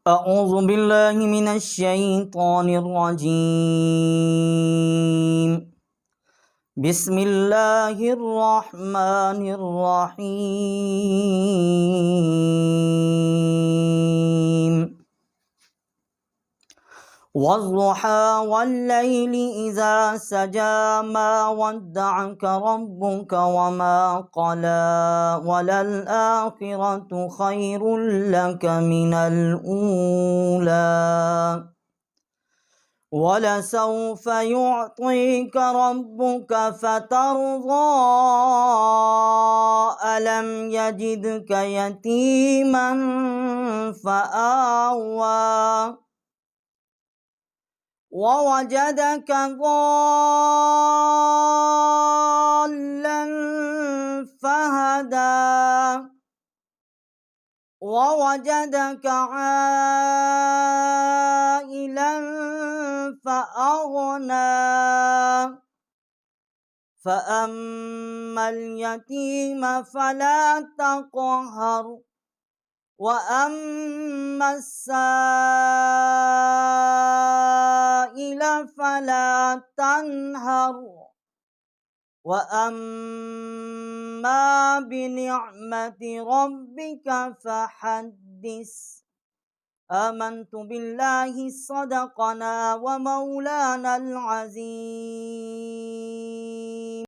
أعوذ بالله من الشيطان الرجيم. بسم الله الرحمن الرحيم. والضحى والليل إذا سجى ما ودعك ربك وما قلى وللآخرة خير لك من الأولى ولسوف يعطيك ربك فترضى ألم يجدك يتيما فآوى ووجدك ضالا فهدى ووجدك عائلا فأغنى فأما اليتيم فلا تقهر وأما السائل فلا تنهر وأما بنعمة ربك فحدث. آمنت بالله صدقنا ومولانا العظيم.